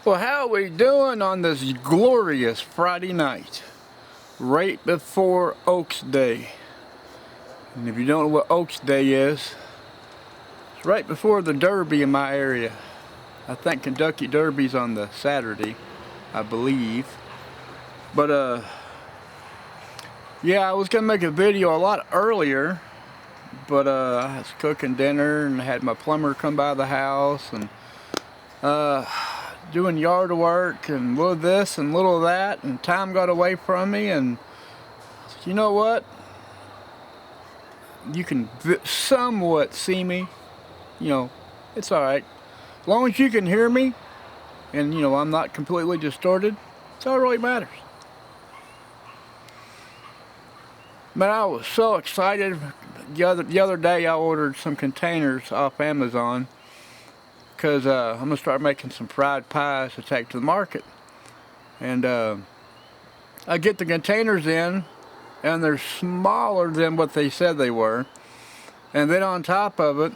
Well, how are we doing on this glorious Friday night, right before Oaks Day? And if you don't know what Oaks Day is, it's right before the Derby in my area. I think Kentucky Derby's on the Saturday, I believe. But yeah, I was gonna make a video a lot earlier, but I was cooking dinner and had my plumber come by the house and doing yard work and little this and little that, and time got away from me, and you know what? You can somewhat see me, you know, it's alright. As long as you can hear me and you know I'm not completely distorted, it's all that really matters. But I was so excited. The other day I ordered some containers off Amazon because I'm going to start making some fried pies to take to the market. And I get the containers in, and they're smaller than what they said they were. And then on top of it,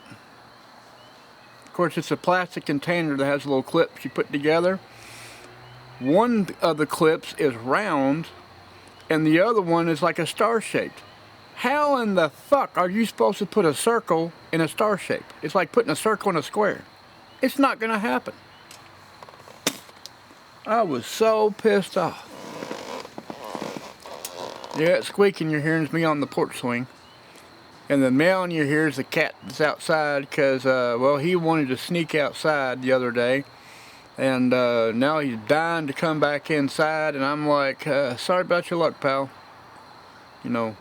of course, it's a plastic container that has little clips you put together. One of the clips is round, and the other one is like a star shaped. How in the fuck are you supposed to put a circle in a star shape? It's like putting a circle in a square. It's not gonna happen. I was so pissed off. Yeah, that squeaking you're hearing is me on the porch swing. And the meowing you hear is the cat that's outside because, well, he wanted to sneak outside the other day. And now he's dying to come back inside, and I'm like, sorry about your luck, pal. You know,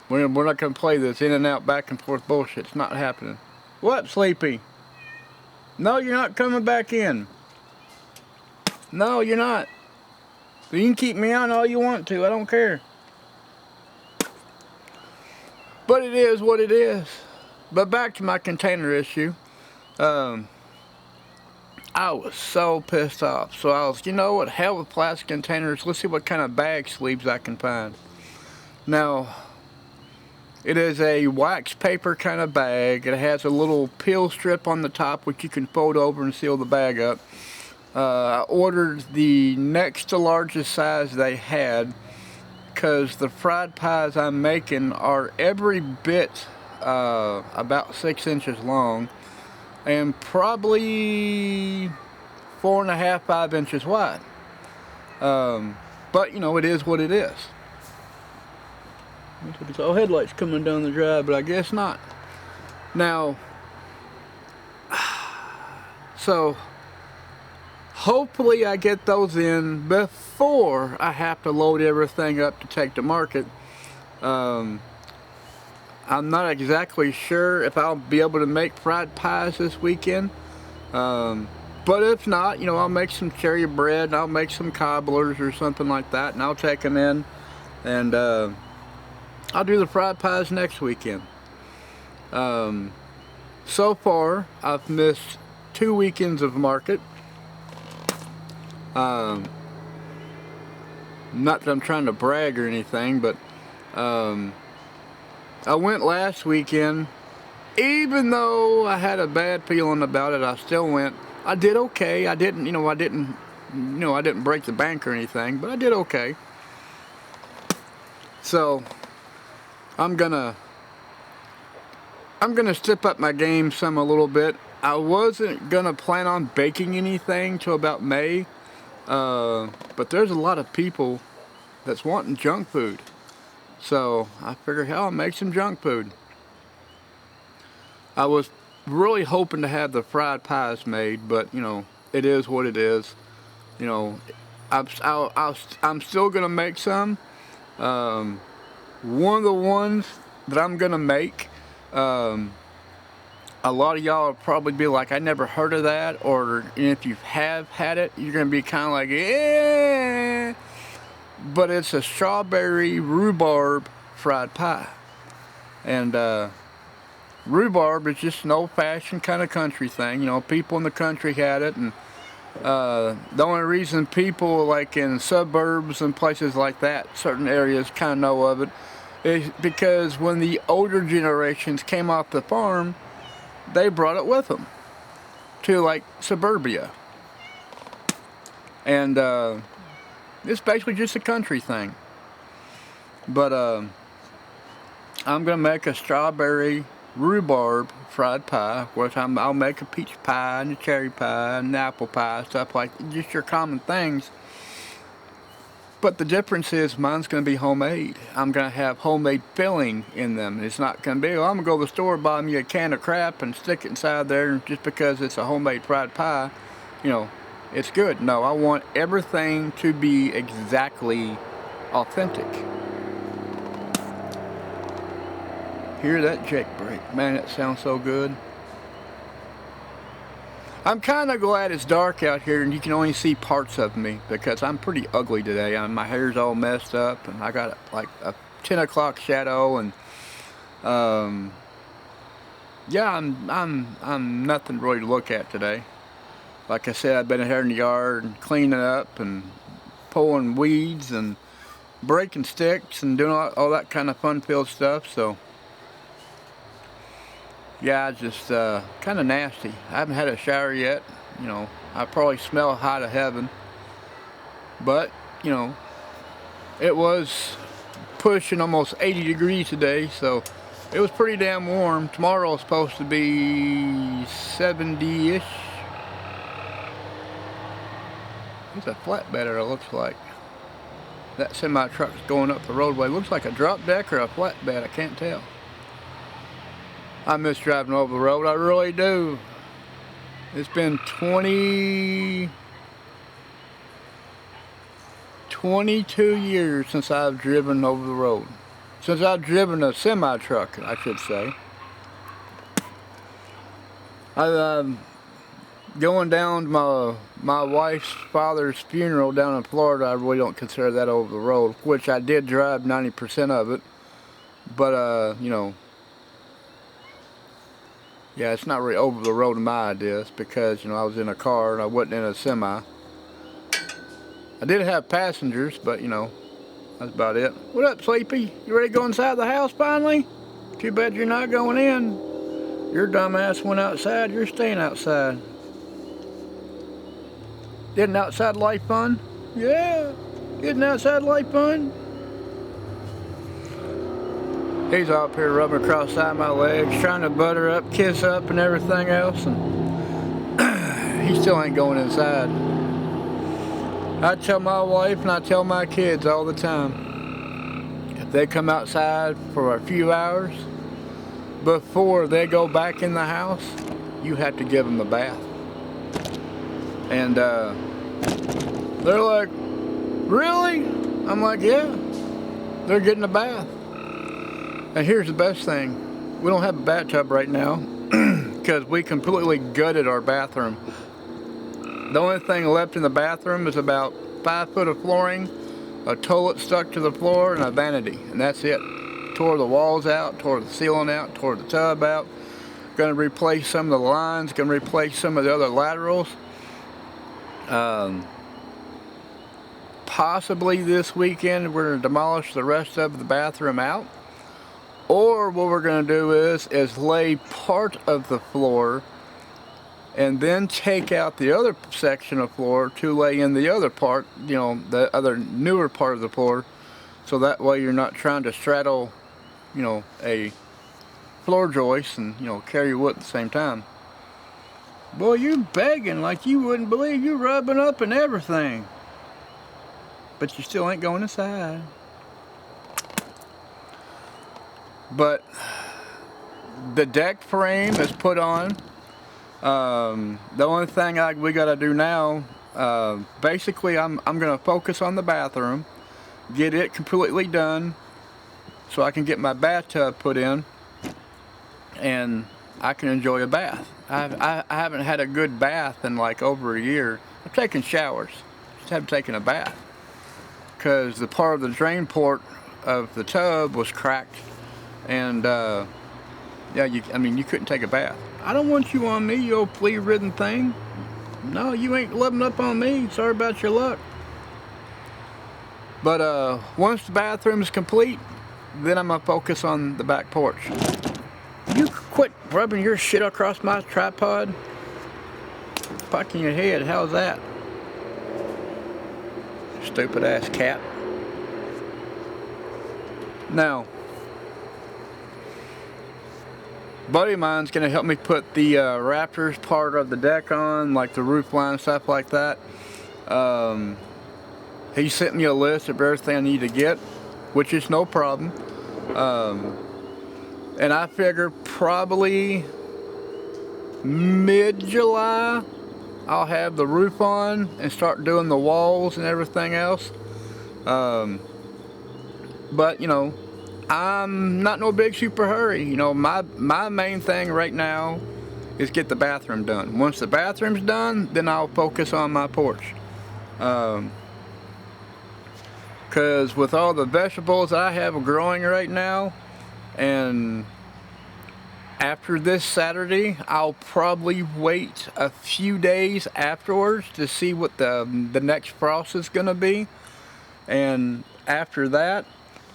we're not gonna play this in and out, back and forth bullshit. It's not happening. What, Sleepy? No, you're not coming back in. No, you're not. You can keep me on all you want to. I don't care. But it is what it is. But back to my container issue. I was so pissed off. So I was, you know what, hell with plastic containers. Let's see what kind of bag sleeves I can find. Now, it is a wax paper kind of bag. It has a little peel strip on the top which you can fold over and seal the bag up. I ordered the next to largest size they had because the fried pies I'm making are every bit about 6 inches long and probably 4.5, 5 inches wide. But you know, it is what it is. I saw headlights coming down the drive, but I guess not. Now, so hopefully I get those in before I have to load everything up to take to market. I'm not exactly sure if I'll be able to make fried pies this weekend. But if not, you know, I'll make some cherry bread and I'll make some cobblers or something like that, and I'll take them in, and I'll do the fried pies next weekend. So far, I've missed 2 weekends of market. Not that I'm trying to brag or anything, but I went last weekend. Even though I had a bad feeling about it, I still went. I did okay. I didn't break the bank or anything, but I did okay. So I'm gonna step up my game some a little bit. I wasn't gonna plan on baking anything till about May, but there's a lot of people that's wanting junk food. So I figured, hell, I'll make some junk food. I was really hoping to have the fried pies made, but you know, it is what it is. You know, I'm still gonna make some. One of the ones that I'm gonna make, a lot of y'all will probably be like, I never heard of that, or if you have had it, you're gonna be kind of like, eh. But it's a strawberry rhubarb fried pie, and rhubarb is just an old-fashioned kind of country thing. You know, people in the country had it, and the only reason people like in suburbs and places like that, certain areas kind of know of it, is because when the older generations came off the farm, they brought it with them to like suburbia. And it's basically just a country thing. But I'm gonna make a strawberry rhubarb fried pie, which I'll make a peach pie and a cherry pie and an apple pie, stuff like just your common things. But the difference is mine's gonna be homemade. I'm gonna have homemade filling in them. It's not gonna be, well, I'm gonna go to the store, buy me a can of crap and stick it inside there just because it's a homemade fried pie, you know, it's good. No, I want everything to be exactly authentic. Hear that Jake brake. Man, that sounds so good. I'm kind of glad it's dark out here and you can only see parts of me because I'm pretty ugly today. My hair's all messed up and I got like a 10 o'clock shadow and yeah, I'm nothing really to look at today. Like I said, I've been out here in the yard and cleaning up and pulling weeds and breaking sticks and doing all that kind of fun-filled stuff. So yeah, just kind of nasty. I haven't had a shower yet. You know, I probably smell high to heaven. But, you know, it was pushing almost 80 degrees today, so it was pretty damn warm. Tomorrow is supposed to be 70-ish. It's a flatbedder, it looks like. That semi-truck's going up the roadway. Looks like a drop deck or a flatbed, I can't tell. I miss driving over the road, I really do. It's been 22 years since I've driven over the road. Since I've driven a semi-truck, I should say. Going down to my wife's father's funeral down in Florida, I really don't consider that over the road, which I did drive 90% of it. But, you know, yeah, it's not really over the road in my ideas because, you know, I was in a car and I wasn't in a semi. I did have passengers, but, you know, that's about it. What up, Sleepy? You ready to go inside the house finally? Too bad you're not going in. Your dumb ass went outside, you're staying outside. Isn't outside life fun? Yeah, isn't outside life fun? He's up here rubbing across the side of my legs, trying to butter up, kiss up, and everything else, and he still ain't going inside. I tell my wife and I tell my kids all the time, if they come outside for a few hours, before they go back in the house, you have to give them a bath. And they're like, really? I'm like, yeah, they're getting a bath. And here's the best thing. We don't have a bathtub right now because we completely gutted our bathroom. The only thing left in the bathroom is about 5 foot of flooring, a toilet stuck to the floor, and a vanity. And that's it. Tore the walls out, tore the ceiling out, tore the tub out. Gonna replace some of the lines, gonna replace some of the other laterals. Possibly this weekend we're gonna demolish the rest of the bathroom out. Or what we're going to do is lay part of the floor and then take out the other section of floor to lay in the other part, you know, the other newer part of the floor. So that way you're not trying to straddle, you know, a floor joist and, you know, carry wood at the same time. Boy, you begging like you wouldn't believe. You rubbing up and everything. But you still ain't going inside. But the deck frame is put on. The only thing we gotta do now, basically I'm gonna focus on the bathroom, get it completely done so I can get my bathtub put in and I can enjoy a bath. I haven't had a good bath in like over a year. I've taken showers, just haven't taken a bath because the part of the drain port of the tub was cracked. And yeah, I mean, you couldn't take a bath. I don't want you on me, you old flea-ridden thing. No, you ain't loving up on me. Sorry about your luck. But once the bathroom is complete, then I'm gonna focus on the back porch. You quit rubbing your shit across my tripod. Fucking your head. How's that? Stupid ass cat. Now, buddy of mine's gonna help me put the Raptors part of the deck on, like the roof line and stuff like that. He sent me a list of everything I need to get, which is no problem. And I figure probably mid-July I'll have the roof on and start doing the walls and everything else. But you know, I'm not no big super hurry. You know, my main thing right now is get the bathroom done. Once the bathroom's done, then I'll focus on my porch. Because with all the vegetables I have growing right now, and after this Saturday, I'll probably wait a few days afterwards to see what the next frost is going to be. And after that,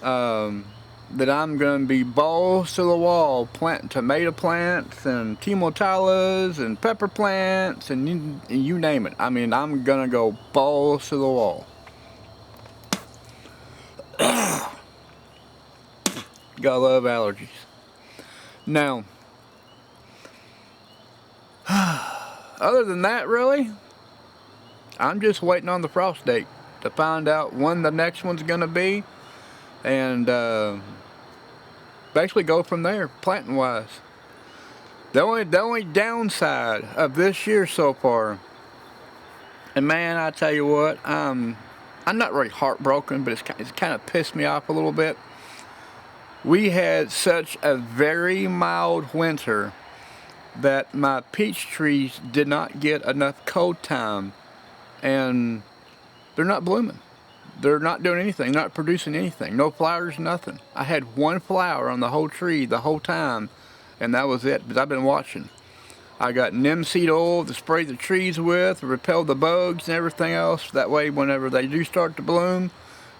that I'm going to be balls to the wall planting tomato plants and timotalas and pepper plants and you name it. I mean, I'm going to go balls to the wall. Gotta love allergies. Now, other than that, really, I'm just waiting on the frost date to find out when the next one's gonna be, and basically go from there, planting wise. The only downside of this year so far, and man, I tell you what, I'm not really heartbroken, but it's kind of pissed me off a little bit. We had such a very mild winter that my peach trees did not get enough cold time, and they're not blooming. They're not doing anything, not producing anything. No flowers, nothing. I had one flower on the whole tree the whole time, and that was it, because I've been watching. I got neem seed oil to spray the trees with, to repel the bugs and everything else. That way, whenever they do start to bloom,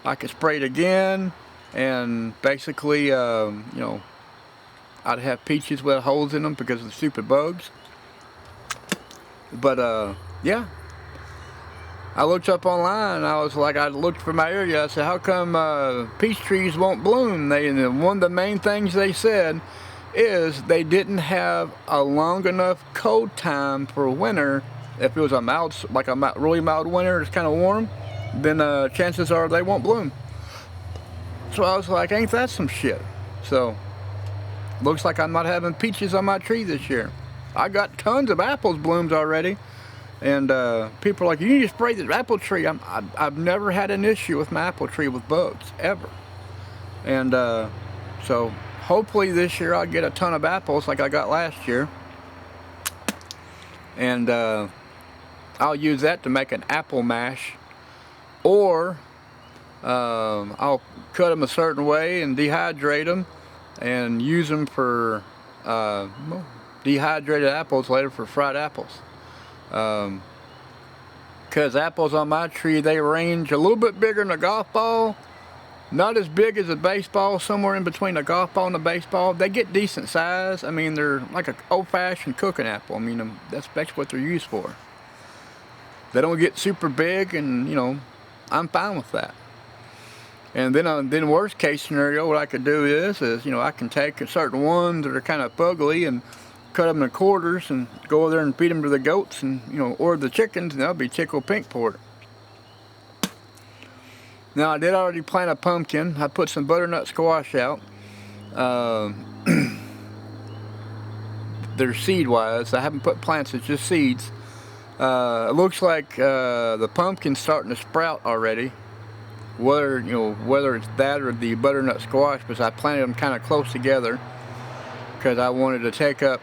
I can spray it again. And basically, you know, I'd have peaches with holes in them because of the stupid bugs. But, yeah. I looked up online, and I was like, I looked for my area. I said, how come peach trees won't bloom? And one of the main things they said is they didn't have a long enough cold time for winter. If it was a mild, like a really mild winter, it's kind of warm, then chances are they won't bloom. So I was like, ain't that some shit? So, looks like I'm not having peaches on my tree this year. I got tons of apples blooms already, and people are like, you need to spray the apple tree. I've never had an issue with my apple tree with bugs, ever. And so, hopefully this year I'll get a ton of apples like I got last year. And I'll use that to make an apple mash, or I'll cut them a certain way and dehydrate them and use them for dehydrated apples later for fried apples. Because apples on my tree, they range a little bit bigger than a golf ball. Not as big as a baseball, somewhere in between a golf ball and a baseball. They get decent size. I mean, they're like an old-fashioned cooking apple. I mean, that's what they're used for. They don't get super big, and, you know, I'm fine with that. And then worst case scenario, what I could do is you know, I can take certain ones that are kind of fugly and cut them in quarters and go over there and feed them to the goats, and, you know, or the chickens, and they'll be tickled pink for it. Now, I did already plant a pumpkin. I put some butternut squash out. They're seed-wise. I haven't put plants, it's just seeds. It looks like the pumpkin's starting to sprout already. Whether it's that or the butternut squash, because I planted them kind of close together because I wanted to take up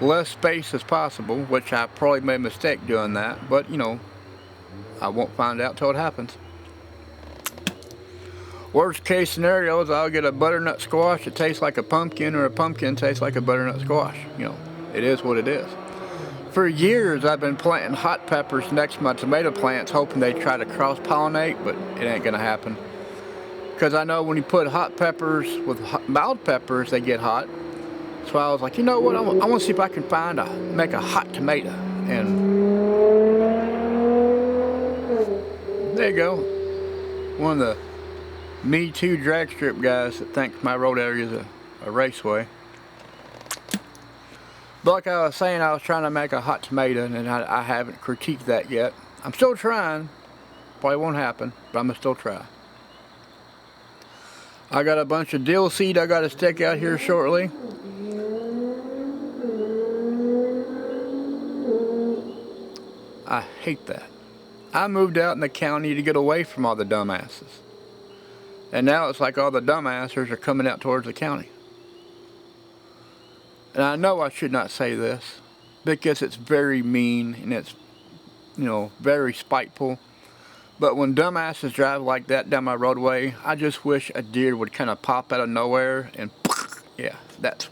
less space as possible, which I probably made a mistake doing that, but, you know, I won't find out till it happens. Worst case scenario is I'll get a butternut squash that tastes like a pumpkin, or a pumpkin tastes like a butternut squash. You know, it is what it is. For years, I've been planting hot peppers next to my tomato plants, hoping they try to cross-pollinate, but it ain't gonna happen. Because I know when you put hot peppers with mild peppers, they get hot. So I was like, you know what? I want to see if I can make a hot tomato. And There you go. One of the Me Too drag strip guys that thinks my road area is a raceway. But like I was saying, I was trying to make a hot tomato, and I haven't critiqued that yet. I'm still trying. Probably won't happen, but I'm going to still try. I got a bunch of dill seed I got to stick out here shortly. I hate that. I moved out in the county to get away from all the dumbasses. And now it's like all the dumbasses are coming out towards the county. And I know I should not say this, because it's very mean and it's, you know, very spiteful. But when dumbasses drive like that down my roadway, I just wish a deer would kind of pop out of nowhere and, yeah, that's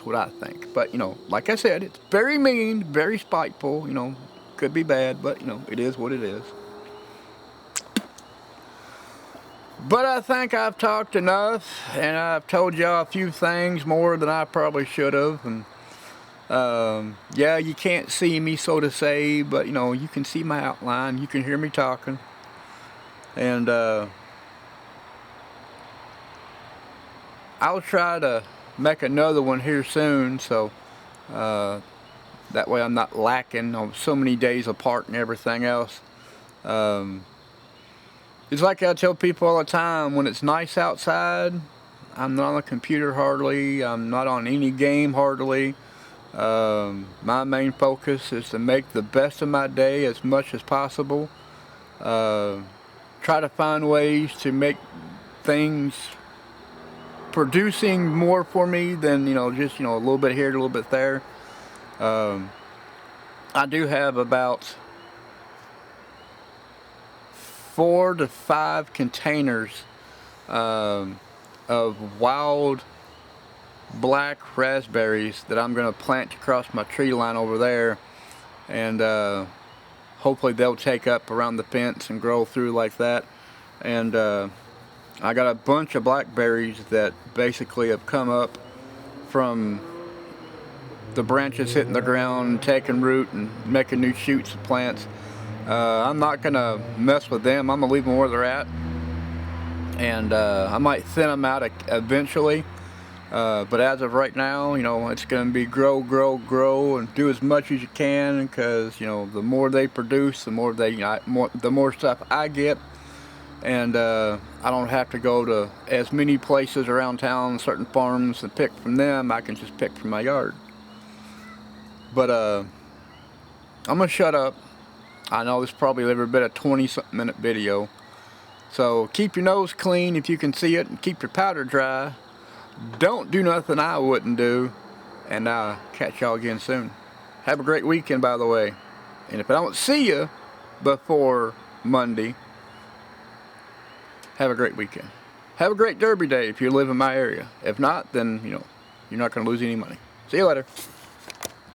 what I think. But, you know, like I said, it's very mean, very spiteful, you know, could be bad, but, you know, it is what it is. But I think I've talked enough, and I've told y'all a few things more than I probably should have. And yeah, you can't see me, so to say, but you know, you can see my outline, you can hear me talking. And I'll try to make another one here soon, so that way I'm not lacking on so many days apart and everything else. It's like I tell people all the time, when it's nice outside, I'm not on the computer hardly, I'm not on any game hardly. My main focus is to make the best of my day as much as possible. Try to find ways to make things producing more for me than, you know, just, you know, a little bit here, a little bit there. I do have about 4 to 5 containers of wild black raspberries that I'm going to plant across my tree line over there, and hopefully they'll take up around the fence and grow through like that. And I got a bunch of blackberries that basically have come up from the branches hitting the ground and taking root and making new shoots and plants. I'm not gonna mess with them. I'm gonna leave them where they're at, and I might thin them out eventually, but as of right now, you know, it's gonna be grow, grow, grow, and do as much as you can, because, you know, the more they produce, the more the more stuff I get, and I don't have to go to as many places around town, certain farms, and pick from them. I can just pick from my yard. But I'm gonna shut up. I know this probably ever been a 20-something minute video. So keep your nose clean if you can see it, and keep your powder dry. Don't do nothing I wouldn't do. And I'll catch y'all again soon. Have a great weekend, by the way. And if I don't see you before Monday, have a great weekend. Have a great Derby Day if you live in my area. If not, then, you know, you're not going to lose any money. See you later.